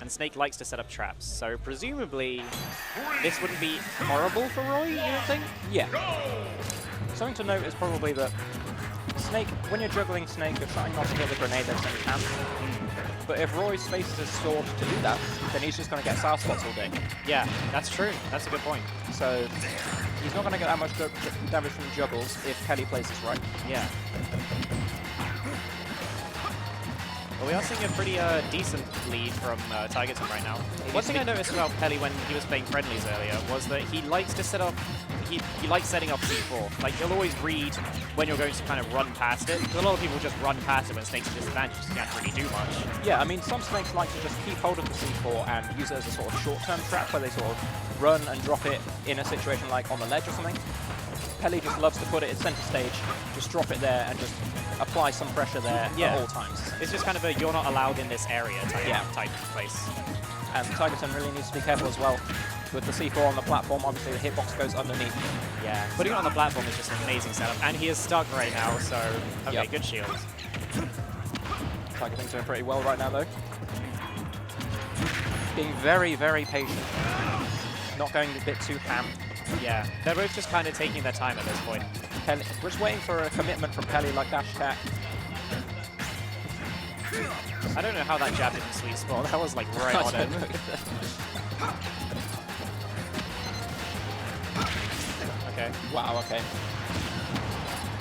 and Snake likes to set up traps. So presumably, this wouldn't be horrible for Roy, you don't think? Yeah. Something to note is probably that Snake, when you're juggling Snake, you're trying not to hit the grenade that's in his hand. But if Roy spaces his sword to do that, then he's just going to get sour spots all day. Yeah, that's true. That's a good point. So he's not going to get that much damage from juggles if Peli plays this right. Yeah. Well, we are seeing a pretty decent lead from Tigerton right now. One thing I noticed about Peli when he was playing friendlies earlier was that he likes to set up, he likes setting up C4. Like, he'll always read when you're going to kind of run past it. Because a lot of people just run past it when Snake's at disadvantage, so you can't really do much. Yeah, I mean, some Snakes like to just keep hold of the C4 and use it as a sort of short-term trap where they sort of run and drop it in a situation like on the ledge or something. Peli just loves to put it at center stage, just drop it there and just apply some pressure there at all times. It's just kind of a you're not allowed in this area type place. And Tigerton really needs to be careful as well. With the C4 on the platform, obviously the hitbox goes underneath. Yeah, putting it on the platform is just an amazing setup. And he is stuck right now, so okay, good shield. Tigerton's doing pretty well right now though. Being very, very patient. Not going a bit too ham. Yeah, they're both just kind of taking their time at this point. Peli, we're just waiting for a commitment from Peli like dash attack. I don't know how that jab didn't sweet spot. That was like right on it. Okay. Wow, okay.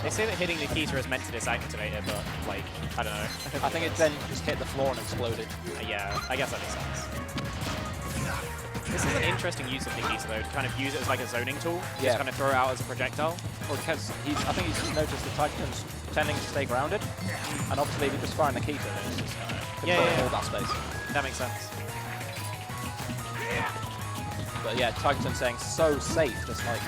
They say that hitting Nikita is meant to disactivate it, but like, I don't know. I think it then just hit the floor and exploded. Yeah, I guess that makes sense. This is an interesting use of Nikita though, to kind of use it as like a zoning tool. Yeah. Just kind of throw it out as a projectile. Well, because I think he's just noticed that Tigerton's tending to stay grounded, and obviously if you just fire Nikita, then it's just controlling all that space. That makes sense. But yeah, Tigerton's saying so safe, just like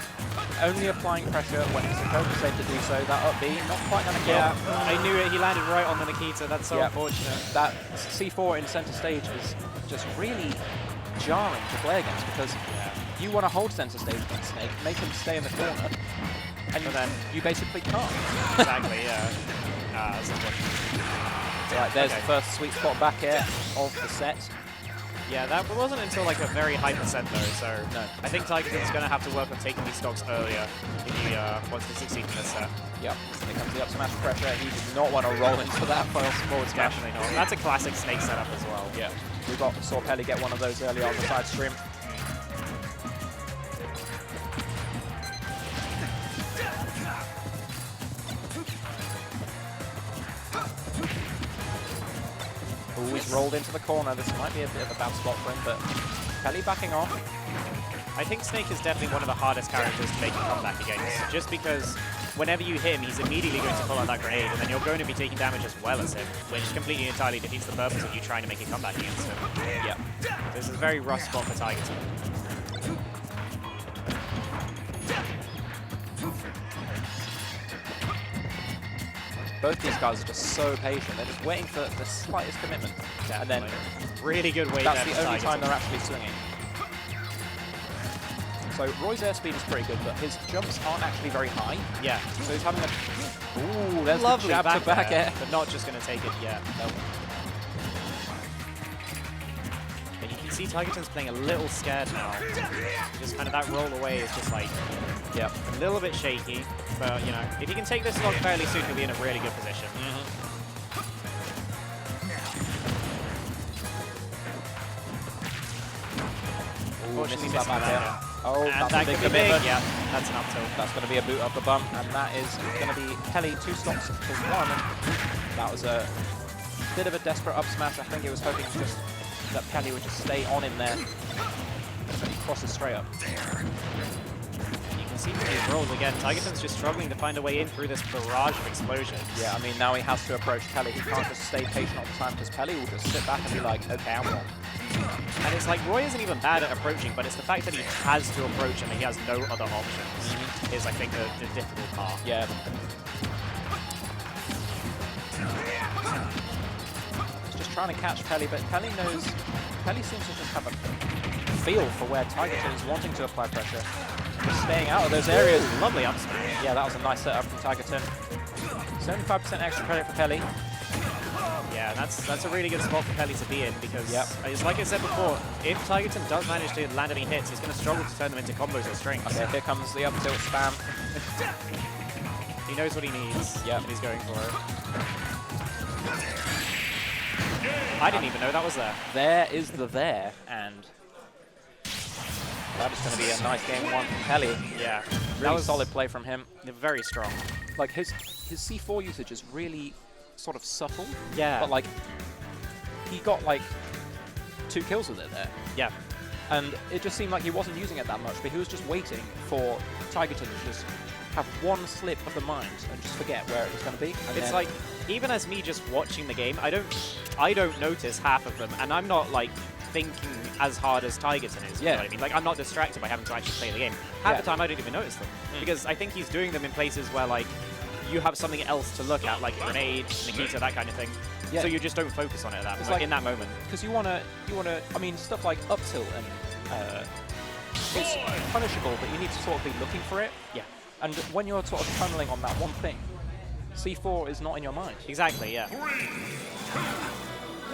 only applying pressure when it's supposed to safe to do so. That up B, not quite gonna kill. Yeah, I knew it. He landed right on the Nikita. That's so unfortunate. That C4 in center stage is just really jarring to play against because you want to hold center stage against Snake, make him stay in the corner, and then you basically can't. Exactly, yeah. That's unfortunate. Right, there's the first sweet spot back air of the set. Yeah, that wasn't until like a very high percent though, so no. I think Tigerton's going to have to work on taking these stocks earlier if he wants to succeed in this set. Yep, here comes the up smash pressure. He did not want to roll into that forward smash. Definitely not. That's a classic Snake setup as well. Yeah, we saw Peli get one of those earlier on the side stream. Ooh, he's rolled into the corner. This might be a bit of a bad spot for him, but Peli backing off. I think Snake is definitely one of the hardest characters to make a comeback against, just because whenever you hit him, he's immediately going to pull out that grenade, and then you're going to be taking damage as well as him, which completely entirely defeats the purpose of you trying to make a comeback against him. Yeah. This is a very rough spot for Tigerton. Both these guys are just so patient. They're just waiting for the slightest commitment. Definitely. And then really good weight that's there the for only time Tigerton. they're actually swinging. So Roy's airspeed is pretty good, but his jumps aren't actually very high. Yeah. So he's having a... Ooh, there's Lovely the jab to back air. but not just going to take it yet. Nope. And you can see Tigerton's playing a little scared now. Just kind of that roll away is just like, a little bit shaky. But, you know, if he can take this log fairly soon, he'll be in a really good position. Unfortunately, missing that air. Oh, and that's that a big could be big. commitment. Yeah, that's an up tilt. That's going to be a boot up the bum, and that is going to be Peli 2 stocks to 1. That was a bit of a desperate up smash. I think he was hoping just that Peli would just stay on him there. But he crosses straight up. And you can see from his rolls again, Tigerton's just struggling to find a way in through this barrage of explosions. Yeah, I mean, now he has to approach Peli. He can't just stay patient all the time, because Peli will just sit back and be like, okay, I'm wrong. And it's like, Roy isn't even bad at approaching, but it's the fact that he has to approach him and he has no other options is, I think, the difficult part. Yeah. He's just trying to catch Peli, but Peli seems to just have a feel for where Tigerton is wanting to apply pressure. Just staying out of those areas. Lovely up smash. Yeah, that was a nice setup from Tigerton. 75% extra credit for Peli. Yeah, that's a really good spot for Peli to be in because, it's like I said before, if Tigerton does manage to land any hits, he's going to struggle to turn them into combos or strings. Okay, here comes the up tilt spam. He knows what he needs, and he's going for it. I didn't even know that was there. There is the there, and that is going to be a nice game one from Peli. Yeah, Really was solid play from him. Very strong. Like his C4 usage is really sort of subtle. Yeah. But like he got like 2 kills with it there. Yeah. And it just seemed like he wasn't using it that much, but he was just waiting for Tigerton to just have one slip of the mind and just forget where it was going to be. And it's like, even as me just watching the game, I don't notice half of them, and I'm not like thinking as hard as Tigerton is. You know what I mean? Like, I'm not distracted by having to actually play the game. Half the time, I don't even notice them because I think he's doing them in places where like you have something else to look at, like a grenade, Nikita, that kind of thing. Yeah. So you just don't focus on it at that like, in that moment. Because you wanna. I mean, stuff like up tilt and it's punishable, but you need to sort of be looking for it. Yeah. And when you're sort of tunneling on that one thing, C4 is not in your mind. Exactly. Yeah. 3, 2,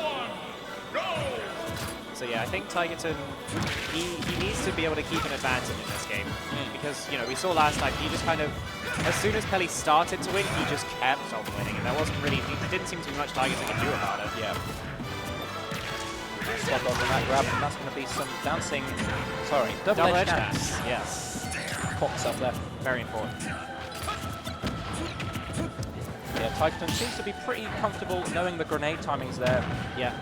1, go! So yeah, I think Tigerton, he needs to be able to keep an advantage in this game because, you know, we saw last time he just kind of, as soon as Peli started to win, he just kept on winning, and there wasn't really, there didn't seem to be much Tigerton could do about it. Yeah. Spot on that grab, and that's going to be some dancing, sorry, double edge dance. Yes. Pops up there. Very important. Yeah, Tigerton seems to be pretty comfortable knowing the grenade timings there. Yeah.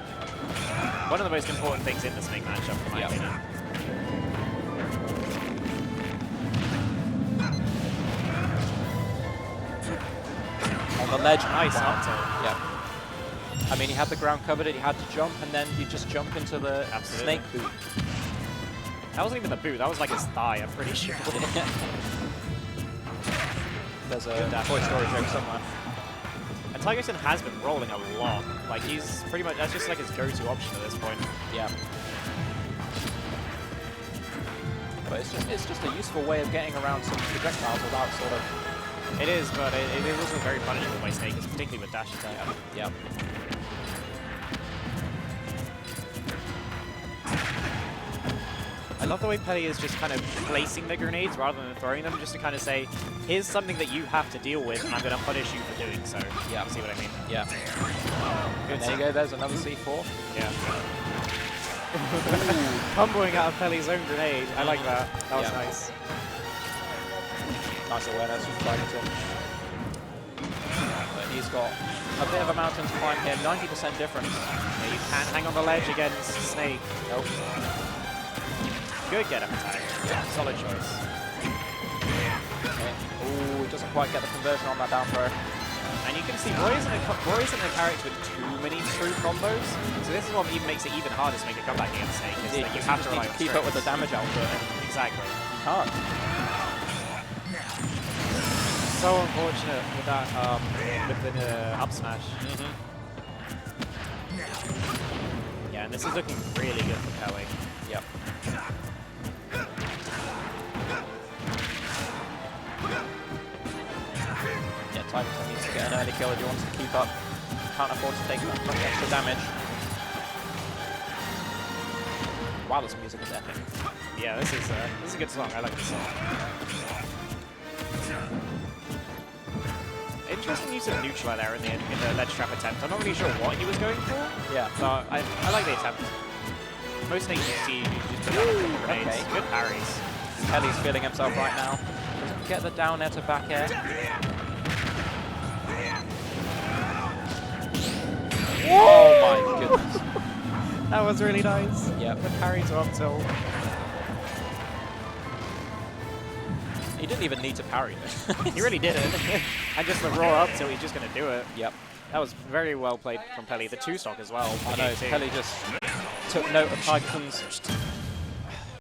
One of the most important things in this big matchup, in my opinion. On the ledge, nice up tilt. Yeah. I mean, he had the ground covered, he had to jump, and then he just jump into the snake boot. That wasn't even the boot, that was like his thigh, I'm pretty sure. There's a Toy Story joke somewhere. And Tigerton has been rolling a lot. Like, he's pretty much, that's just like his go-to option at this point. Yeah. But it's just a useful way of getting around some projectiles without sort of... It is, but it is also very punishable by Snake, particularly with dash attack. Yeah. I love the way Peli is just kind of placing the grenades rather than throwing them, just to kind of say, here's something that you have to deal with, and I'm going to punish you for doing so. Yeah. You see what I mean? Yeah. Good. There you go, there's another C4. Yeah. Comboing out of Peli's own grenade. I like that. That was nice. Nice awareness from Tigerton. But he's got a bit of a mountain to climb here, 90% difference. Yeah, you can't hang on the ledge against Snake. Nope. Good get-up attack. Yeah, solid choice. Okay. Ooh, he doesn't quite get the conversion on that down throw. And you can see Roy isn't a character with too many true combos, so this is what even makes it even harder to make a comeback against Snake. Is that you have to rely on keep up with the damage output. Exactly. You can't. So unfortunate with that, with the up smash. Yeah, and this is looking really good for Peli. Yep. Yeah, Tigerton needs to get an early kill if he wants to keep up. Can't afford to take that much extra damage. Wow, this music is epic. Yeah, this is a good song. I like this song. Interesting use of neutral there in the ledge trap attempt. I'm not really sure what he was going for. Yeah. But I like the attempt. Most things you see, you just put down the grenades. Okay. Good parries. Peli's feeling himself right now. Doesn't get the down air to back air. Oh my goodness. That was really nice. Yeah. The parry to up tilt. He didn't even need to parry this. He really didn't. And just the raw up tilt, he's just going to do it. Yep. That was very well played from Peli. The 2-stock as well. I know, Peli just took note of Tigerton's